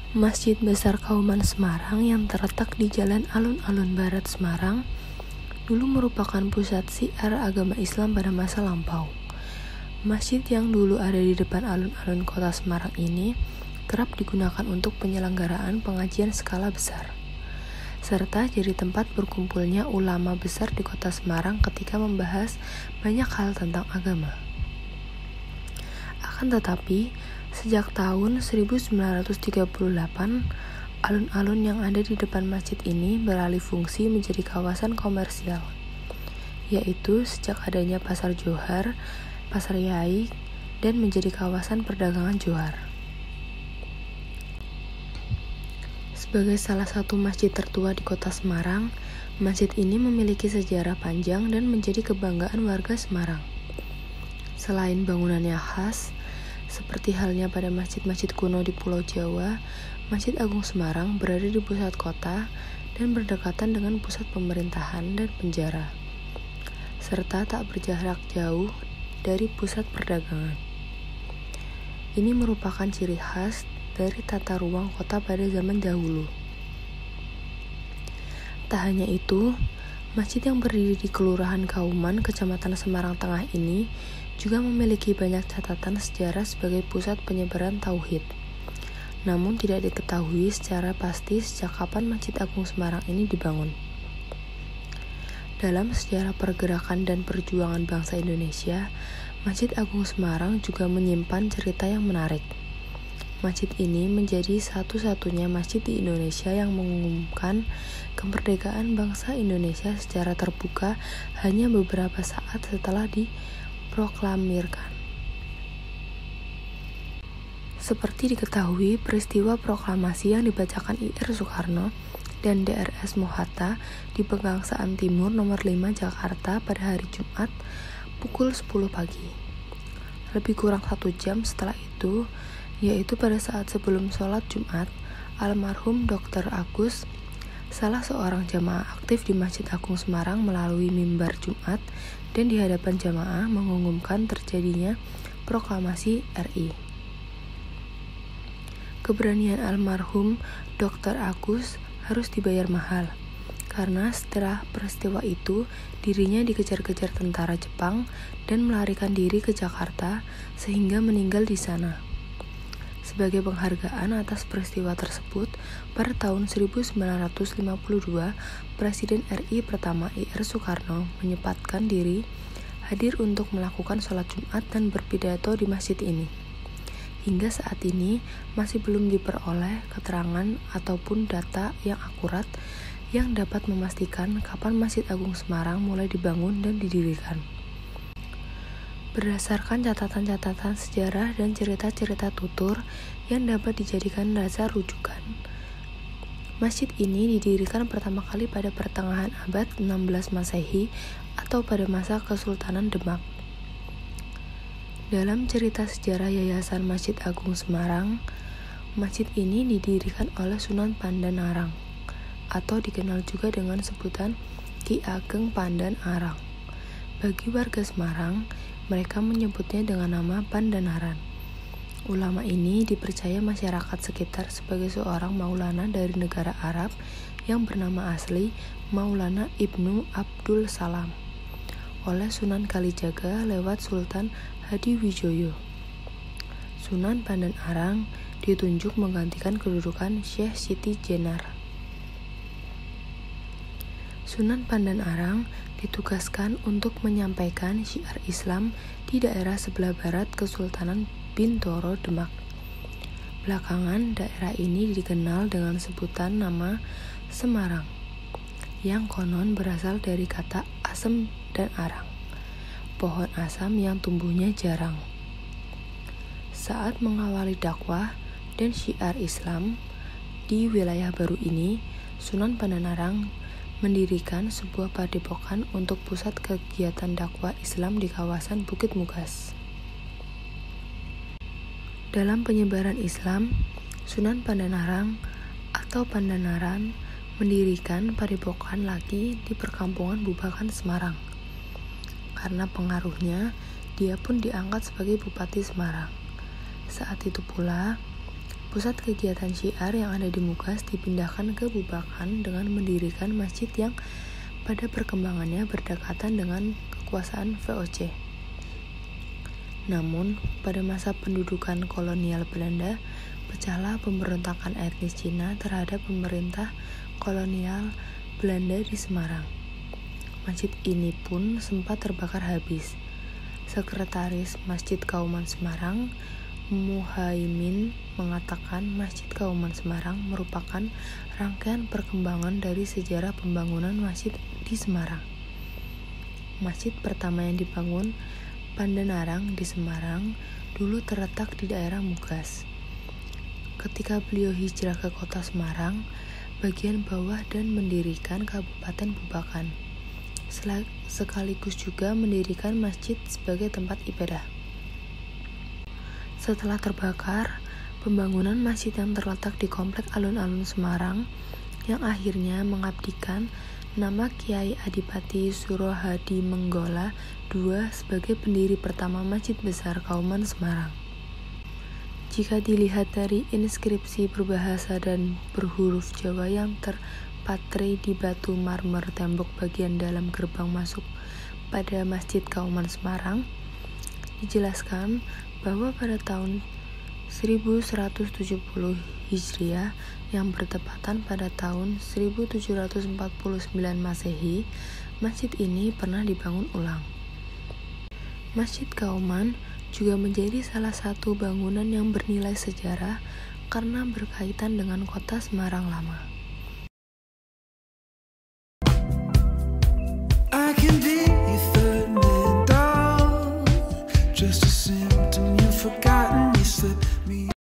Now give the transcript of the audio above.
Masjid Besar Kauman Semarang yang terletak di Jalan Alun-Alun Barat Semarang dulu merupakan pusat syiar agama Islam pada masa lampau. Masjid yang dulu ada di depan alun-alun kota Semarang ini kerap digunakan untuk penyelenggaraan pengajian skala besar, serta jadi tempat berkumpulnya ulama besar di kota Semarang ketika membahas banyak hal tentang agama. Akan tetapi, sejak tahun 1938, alun-alun yang ada di depan masjid ini beralih fungsi menjadi kawasan komersial, yaitu sejak adanya Pasar Johar, Pasar Yai, dan menjadi kawasan perdagangan Johar. Sebagai salah satu masjid tertua di kota Semarang, masjid ini memiliki sejarah panjang dan menjadi kebanggaan warga Semarang. Selain bangunannya khas, seperti halnya pada masjid-masjid kuno di Pulau Jawa, Masjid Agung Semarang berada di pusat kota dan berdekatan dengan pusat pemerintahan dan penjara, serta tak berjarak jauh dari pusat perdagangan. Ini merupakan ciri khas dari tata ruang kota pada zaman dahulu. Tak hanya itu, masjid yang berdiri di Kelurahan Kauman, Kecamatan Semarang Tengah ini juga memiliki banyak catatan sejarah sebagai pusat penyebaran tauhid. Namun tidak diketahui secara pasti sejak kapan Masjid Agung Semarang ini dibangun. Dalam sejarah pergerakan dan perjuangan bangsa Indonesia, Masjid Agung Semarang juga menyimpan cerita yang menarik. Masjid ini menjadi satu-satunya masjid di Indonesia yang mengumumkan kemerdekaan bangsa Indonesia secara terbuka hanya beberapa saat setelah diproklamirkan. Seperti diketahui, peristiwa proklamasi yang dibacakan Ir Soekarno dan Drs Mohatta di Pegangsaan Timur nomor 5 Jakarta pada hari Jumat pukul 10 pagi. Lebih kurang 1 jam setelah itu, yaitu pada saat sebelum sholat Jumat, almarhum Dr. Agus, salah seorang jamaah aktif di Masjid Agung Semarang melalui mimbar Jumat dan di hadapan jamaah mengumumkan terjadinya proklamasi RI. Keberanian almarhum Dr. Agus harus dibayar mahal, karena setelah peristiwa itu dirinya dikejar-kejar tentara Jepang dan melarikan diri ke Jakarta sehingga meninggal di sana. Sebagai penghargaan atas peristiwa tersebut, pada tahun 1952, Presiden RI pertama Ir Soekarno menyempatkan diri hadir untuk melakukan sholat Jumat dan berpidato di masjid ini. Hingga saat ini masih belum diperoleh keterangan ataupun data yang akurat yang dapat memastikan kapan Masjid Agung Semarang mulai dibangun dan didirikan. Berdasarkan catatan-catatan sejarah dan cerita-cerita tutur yang dapat dijadikan dasar rujukan, masjid ini didirikan pertama kali pada pertengahan abad 16 Masehi atau pada masa Kesultanan Demak. Dalam cerita sejarah Yayasan Masjid Agung Semarang, masjid ini didirikan oleh Sunan Pandan-Arang atau dikenal juga dengan sebutan Ki Ageng Pandan-Arang. Bagi warga Semarang, mereka menyebutnya dengan nama Pandanaran. Ulama ini dipercaya masyarakat sekitar sebagai seorang maulana dari negara Arab yang bernama asli Maulana Ibnu Abdul Salam oleh Sunan Kalijaga lewat Sultan Hadiwijoyo. Sunan Pandan-Arang ditunjuk menggantikan kedudukan Syekh Siti Jenar. Sunan Pandan-Arang ditugaskan untuk menyampaikan syiar Islam di daerah sebelah barat Kesultanan Bintoro Demak. Belakangan daerah ini dikenal dengan sebutan nama Semarang, yang konon berasal dari kata asem dan arang, pohon asam yang tumbuhnya jarang. Saat mengawali dakwah dan syiar Islam di wilayah baru ini, Sunan Pandan-Arang mendirikan sebuah padepokan untuk pusat kegiatan dakwah Islam di kawasan Bukit Mugas. Dalam penyebaran Islam, Sunan Pandan-Arang atau Pandanaran mendirikan padepokan lagi di perkampungan Bubakan Semarang. Karena pengaruhnya, dia pun diangkat sebagai Bupati Semarang. Saat itu pula, Pusat kegiatan syiar yang ada di Mugas dipindahkan ke Bubakan dengan mendirikan masjid yang pada perkembangannya berdekatan dengan kekuasaan VOC. Namun, pada masa pendudukan kolonial Belanda, pecahlah pemberontakan etnis Cina terhadap pemerintah kolonial Belanda di Semarang. Masjid ini pun sempat terbakar habis. Sekretaris Masjid Kauman Semarang, Muhaimin, mengatakan Masjid Kauman Semarang merupakan rangkaian perkembangan dari sejarah pembangunan masjid di Semarang. Masjid pertama yang dibangun Pandanarang di Semarang dulu terletak di daerah Mugas. Ketika beliau hijrah ke kota Semarang, bagian bawah dan mendirikan Kabupaten Bubakan, sekaligus juga mendirikan masjid sebagai tempat ibadah. Setelah terbakar, pembangunan masjid yang terletak di komplek alun-alun Semarang yang akhirnya mengabdikan nama Kiai Adipati Surohadi Menggola II sebagai pendiri pertama Masjid Besar Kauman Semarang. Jika dilihat dari inskripsi berbahasa dan berhuruf Jawa yang terpatri di batu marmer tembok bagian dalam gerbang masuk pada Masjid Kauman Semarang, dijelaskan bahwa pada tahun 1170 Hijriah yang bertepatan pada tahun 1749 Masehi, masjid ini pernah dibangun ulang. Masjid Kauman juga menjadi salah satu bangunan yang bernilai sejarah karena berkaitan dengan kota Semarang lama. I can be your third man dog, just a symptom you've forgotten, you slip me